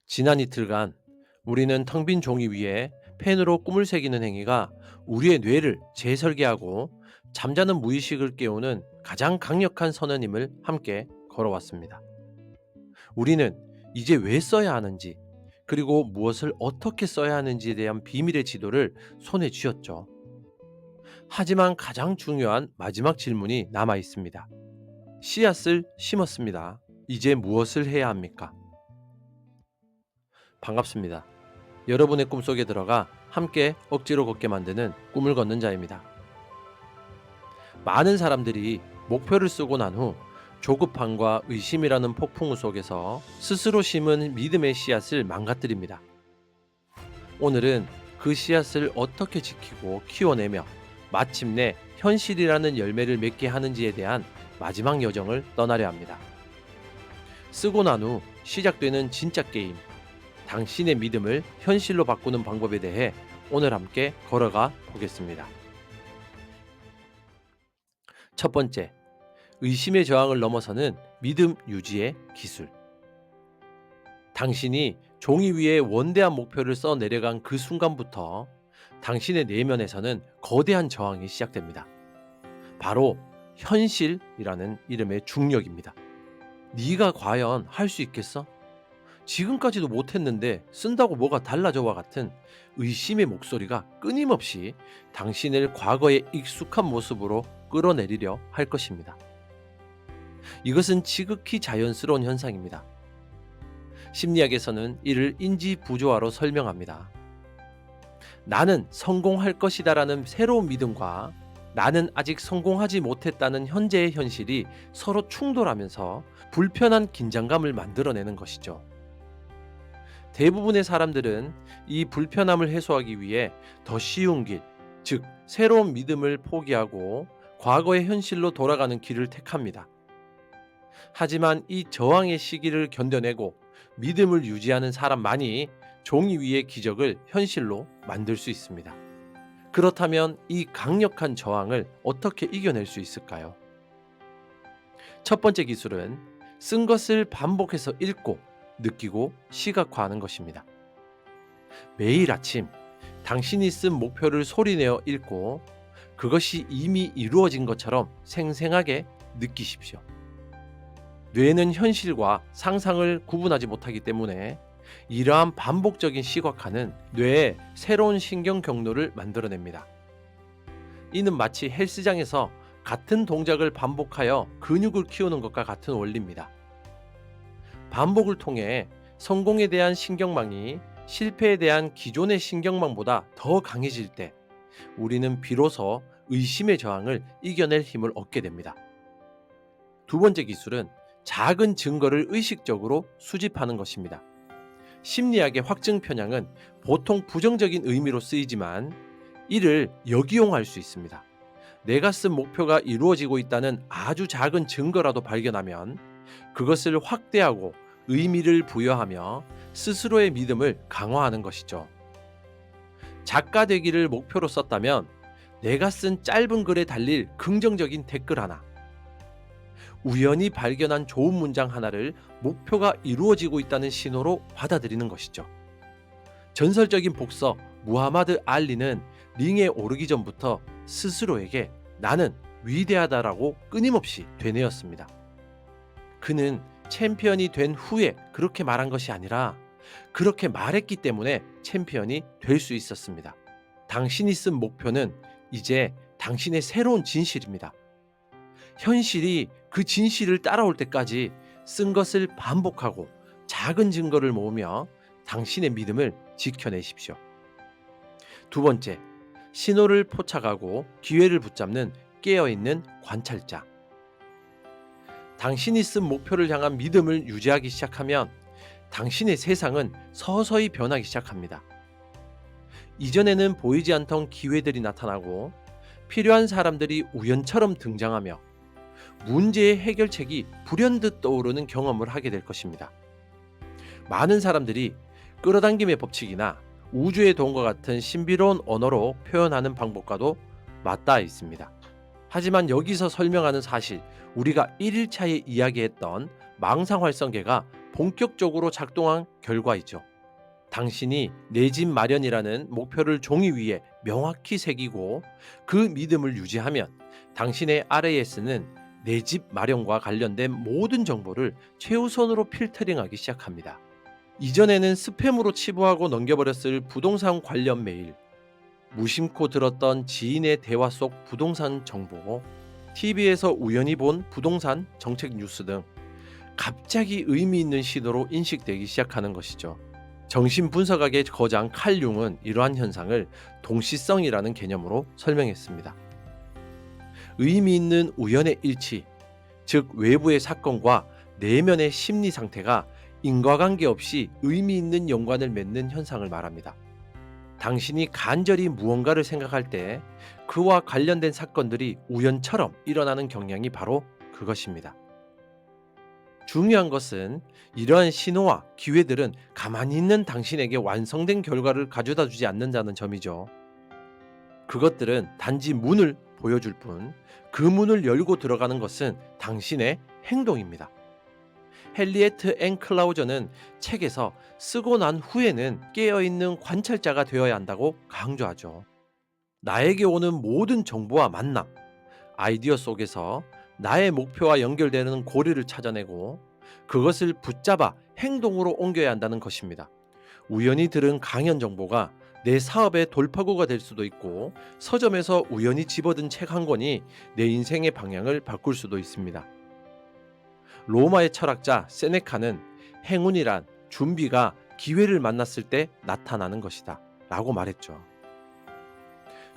지난 이틀간 우리는 텅 빈 종이 위에 펜으로 꿈을 새기는 행위가 우리의 뇌를 재설계하고 잠자는 무의식을 깨우는 가장 강력한 선언임을 함께 걸어왔습니다. 우리는 이제 왜 써야 하는지, 그리고 무엇을 어떻게 써야 하는지에 대한 비밀의 지도를 손에 쥐었죠. 하지만 가장 중요한 마지막 질문이 남아 있습니다. 씨앗을 심었습니다. 이제 무엇을 해야 합니까? 반갑습니다. 여러분의 꿈속에 들어가 함께 억지로 걷게 만드는 꿈을 걷는 자입니다. 많은 사람들이 목표를 쓰고 난 후 조급함과 의심이라는 폭풍우 속에서 스스로 심은 믿음의 씨앗을 망가뜨립니다. 오늘은 그 씨앗을 어떻게 지키고 키워내며 마침내 현실이라는 열매를 맺게 하는지에 대한 마지막 여정을 떠나려 합니다. 쓰고 난 후 시작되는 진짜 게임, 당신의 믿음을 현실로 바꾸는 방법에 대해 오늘 함께 걸어가 보겠습니다. 첫 번째, 의심의 저항을 넘어서는 믿음 유지의 기술. 당신이 종이 위에 원대한 목표를 써 내려간 그 순간부터 당신의 내면에서는 거대한 저항이 시작됩니다. 바로 현실이라는 이름의 중력입니다. 네가 과연 할 수 있겠어? 지금까지도 못했는데 쓴다고 뭐가 달라져와 같은 의심의 목소리가 끊임없이 당신을 과거의 익숙한 모습으로 끌어내리려 할 것입니다. 이것은 지극히 자연스러운 현상입니다. 심리학에서는 이를 인지 부조화로 설명합니다. 나는 성공할 것이다라는 새로운 믿음과 나는 아직 성공하지 못했다는 현재의 현실이 서로 충돌하면서 불편한 긴장감을 만들어내는 것이죠. 대부분의 사람들은 이 불편함을 해소하기 위해 더 쉬운 길, 즉 새로운 믿음을 포기하고 과거의 현실로 돌아가는 길을 택합니다. 하지만 이 저항의 시기를 견뎌내고 믿음을 유지하는 사람만이 종이 위의 기적을 현실로 만들 수 있습니다. 그렇다면 이 강력한 저항을 어떻게 이겨낼 수 있을까요? 첫 번째 기술은 쓴 것을 반복해서 읽고 느끼고 시각화하는 것입니다. 매일 아침 당신이 쓴 목표를 소리내어 읽고 그것이 이미 이루어진 것처럼 생생하게 느끼십시오. 뇌는 현실과 상상을 구분하지 못하기 때문에 이러한 반복적인 시각화는 뇌에 새로운 신경 경로를 만들어냅니다. 이는 마치 헬스장에서 같은 동작을 반복하여 근육을 키우는 것과 같은 원리입니다. 반복을 통해 성공에 대한 신경망이 실패에 대한 기존의 신경망보다 더 강해질 때 우리는 비로소 의심의 저항을 이겨낼 힘을 얻게 됩니다. 두 번째 기술은 작은 증거를 의식적으로 수집하는 것입니다. 심리학의 확증 편향은 보통 부정적인 의미로 쓰이지만 이를 역이용할 수 있습니다. 내가 쓴 목표가 이루어지고 있다는 아주 작은 증거라도 발견하면 그것을 확대하고 의미를 부여하며 스스로의 믿음을 강화하는 것이죠. 작가 되기를 목표로 썼다면 내가 쓴 짧은 글에 달릴 긍정적인 댓글 하나, 우연히 발견한 좋은 문장 하나를 목표가 이루어지고 있다는 신호로 받아들이는 것이죠. 전설적인 복서 무하마드 알리는 링에 오르기 전부터 스스로에게 나는 위대하다라고 끊임없이 되뇌었습니다. 그는 챔피언이 된 후에 그렇게 말한 것이 아니라 그렇게 말했기 때문에 챔피언이 될 수 있었습니다. 당신이 쓴 목표는 이제 당신의 새로운 진실입니다. 현실이 그 진실을 따라올 때까지 쓴 것을 반복하고 작은 증거를 모으며 당신의 믿음을 지켜내십시오. 두 번째, 신호를 포착하고 기회를 붙잡는 깨어있는 관찰자. 당신이 쓴 목표를 향한 믿음을 유지하기 시작하면 당신의 세상은 서서히 변하기 시작합니다. 이전에는 보이지 않던 기회들이 나타나고 필요한 사람들이 우연처럼 등장하며 문제의 해결책이 불현듯 떠오르는 경험을 하게 될 것입니다. 많은 사람들이 끌어당김의 법칙이나 우주의 돈과 같은 신비로운 언어로 표현하는 방법과도 맞닿아 있습니다. 하지만 여기서 설명하는 사실, 우리가 1일차에 이야기했던 망상활성계가 본격적으로 작동한 결과이죠. 당신이 내 집 마련이라는 목표를 종이 위에 명확히 새기고 그 믿음을 유지하면 당신의 RAS는 내 집 마련과 관련된 모든 정보를 최우선으로 필터링하기 시작합니다. 이전에는 스팸으로 치부하고 넘겨버렸을 부동산 관련 메일, 무심코 들었던 지인의 대화 속 부동산 정보, TV에서 우연히 본 부동산 정책 뉴스 등 갑자기 의미 있는 신호로 인식되기 시작하는 것이죠. 정신분석학의 거장 칼 융은 이러한 현상을 동시성이라는 개념으로 설명했습니다. 의미 있는 우연의 일치, 즉 외부의 사건과 내면의 심리 상태가 인과관계 없이 의미 있는 연관을 맺는 현상을 말합니다. 당신이 간절히 무언가를 생각할 때 그와 관련된 사건들이 우연처럼 일어나는 경향이 바로 그것입니다. 중요한 것은 이러한 신호와 기회들은 가만히 있는 당신에게 완성된 결과를 가져다 주지 않는다는 점이죠. 그것들은 단지 문을 보여줄 뿐, 그 문을 열고 들어가는 것은 당신의 행동입니다. 헨리에트 앤 클라우저는 책에서 쓰고 난 후에는 깨어있는 관찰자가 되어야 한다고 강조하죠. 나에게 오는 모든 정보와 만남, 아이디어 속에서 나의 목표와 연결되는 고리를 찾아내고 그것을 붙잡아 행동으로 옮겨야 한다는 것입니다. 우연히 들은 강연 정보가 내 사업의 돌파구가 될 수도 있고, 서점에서 우연히 집어든 책 한 권이 내 인생의 방향을 바꿀 수도 있습니다. 로마의 철학자 세네카는 행운이란 준비가 기회를 만났을 때 나타나는 것이다 라고 말했죠.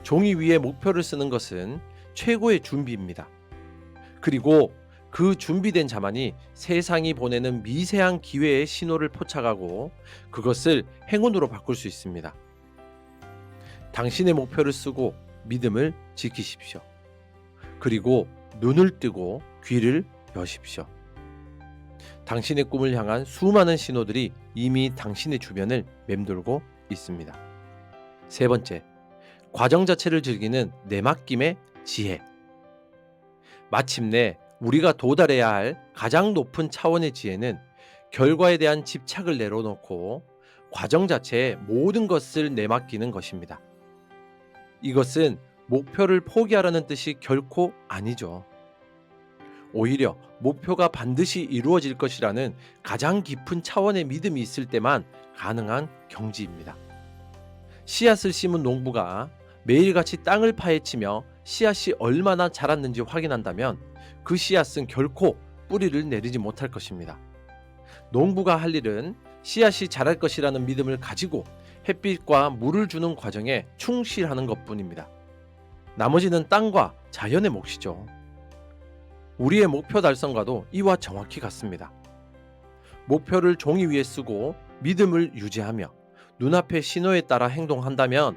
종이 위에 목표를 쓰는 것은 최고의 준비입니다. 그리고 그 준비된 자만이 세상이 보내는 미세한 기회의 신호를 포착하고 그것을 행운으로 바꿀 수 있습니다. 당신의 목표를 쓰고 믿음을 지키십시오. 그리고 눈을 뜨고 귀를 여십시오. 당신의 꿈을 향한 수많은 신호들이 이미 당신의 주변을 맴돌고 있습니다. 세 번째, 과정 자체를 즐기는 내맡김의 지혜. 마침내 우리가 도달해야 할 가장 높은 차원의 지혜는 결과에 대한 집착을 내려놓고 과정 자체에 모든 것을 내맡기는 것입니다. 이것은 목표를 포기하라는 뜻이 결코 아니죠. 오히려 목표가 반드시 이루어질 것이라는 가장 깊은 차원의 믿음이 있을 때만 가능한 경지입니다. 씨앗을 심은 농부가 매일같이 땅을 파헤치며 씨앗이 얼마나 자랐는지 확인한다면 그 씨앗은 결코 뿌리를 내리지 못할 것입니다. 농부가 할 일은 씨앗이 자랄 것이라는 믿음을 가지고 햇빛과 물을 주는 과정에 충실하는 것뿐입니다. 나머지는 땅과 자연의 몫이죠. 우리의 목표 달성과도 이와 정확히 같습니다. 목표를 종이 위에 쓰고 믿음을 유지하며 눈앞의 신호에 따라 행동한다면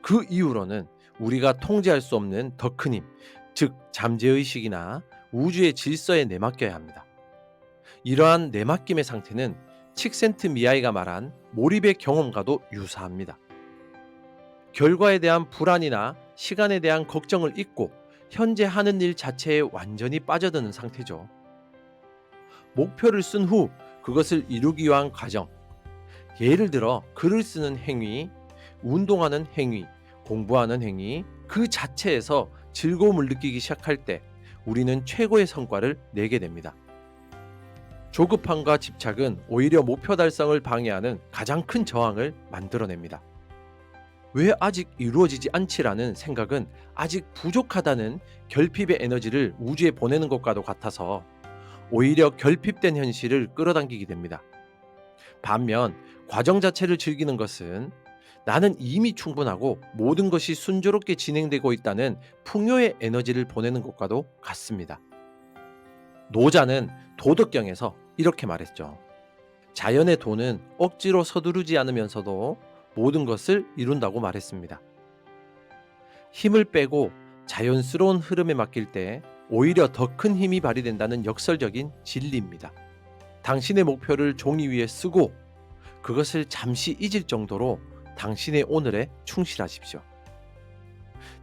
그 이후로는 우리가 통제할 수 없는 더 큰 힘, 즉 잠재의식이나 우주의 질서에 내맡겨야 합니다. 이러한 내맡김의 상태는 칙센트미하이가 말한 몰입의 경험과도 유사합니다. 결과에 대한 불안이나 시간에 대한 걱정을 잊고 현재 하는 일 자체에 완전히 빠져드는 상태죠. 목표를 쓴 후 그것을 이루기 위한 과정, 예를 들어 글을 쓰는 행위, 운동하는 행위, 공부하는 행위, 그 자체에서 즐거움을 느끼기 시작할 때 우리는 최고의 성과를 내게 됩니다. 조급함과 집착은 오히려 목표 달성을 방해하는 가장 큰 저항을 만들어냅니다. 왜 아직 이루어지지 않지라는 생각은 아직 부족하다는 결핍의 에너지를 우주에 보내는 것과도 같아서 오히려 결핍된 현실을 끌어당기게 됩니다. 반면 과정 자체를 즐기는 것은 나는 이미 충분하고 모든 것이 순조롭게 진행되고 있다는 풍요의 에너지를 보내는 것과도 같습니다. 노자는 도덕경에서 이렇게 말했죠. 자연의 도는 억지로 서두르지 않으면서도 모든 것을 이룬다고 말했습니다. 힘을 빼고 자연스러운 흐름에 맡길 때 오히려 더 큰 힘이 발휘된다는 역설적인 진리입니다. 당신의 목표를 종이 위에 쓰고 그것을 잠시 잊을 정도로 당신의 오늘에 충실하십시오.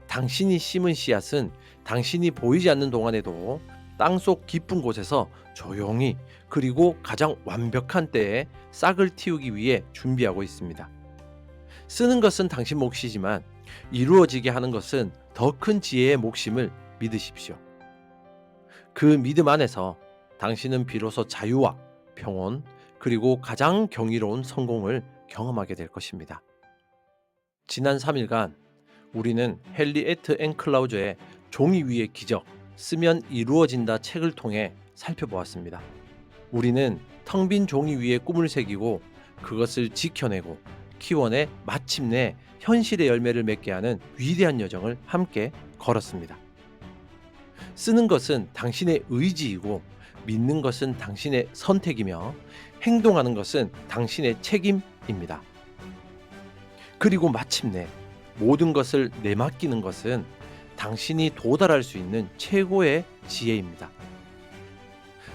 당신이 심은 씨앗은 당신이 보이지 않는 동안에도 땅속 깊은 곳에서 조용히 그리고 가장 완벽한 때에 싹을 틔우기 위해 준비하고 있습니다. 쓰는 것은 당신 몫이지만 이루어지게 하는 것은 더 큰 지혜의 몫임을 믿으십시오. 그 믿음 안에서 당신은 비로소 자유와 평온 그리고 가장 경이로운 성공을 경험하게 될 것입니다. 지난 3일간 우리는 헨리에트 앵클라우저의 종이 위의 기적, 쓰면 이루어진다 책을 통해 살펴보았습니다. 우리는 텅 빈 종이 위에 꿈을 새기고 그것을 지켜내고 키워내 마침내 현실의 열매를 맺게 하는 위대한 여정을 함께 걸었습니다. 쓰는 것은 당신의 의지이고 믿는 것은 당신의 선택이며 행동하는 것은 당신의 책임입니다. 그리고 마침내 모든 것을 내맡기는 것은 당신이 도달할 수 있는 최고의 지혜입니다.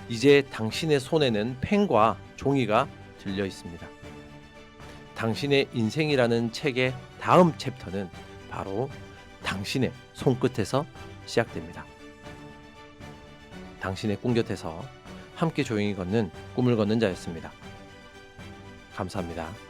이제 당신의 손에는 펜과 종이가 들려 있습니다. 당신의 인생이라는 책의 다음 챕터는 바로 당신의 손끝에서 시작됩니다. 당신의 꿈 곁에서 함께 조용히 걷는 꿈을 걷는 자였습니다. 감사합니다.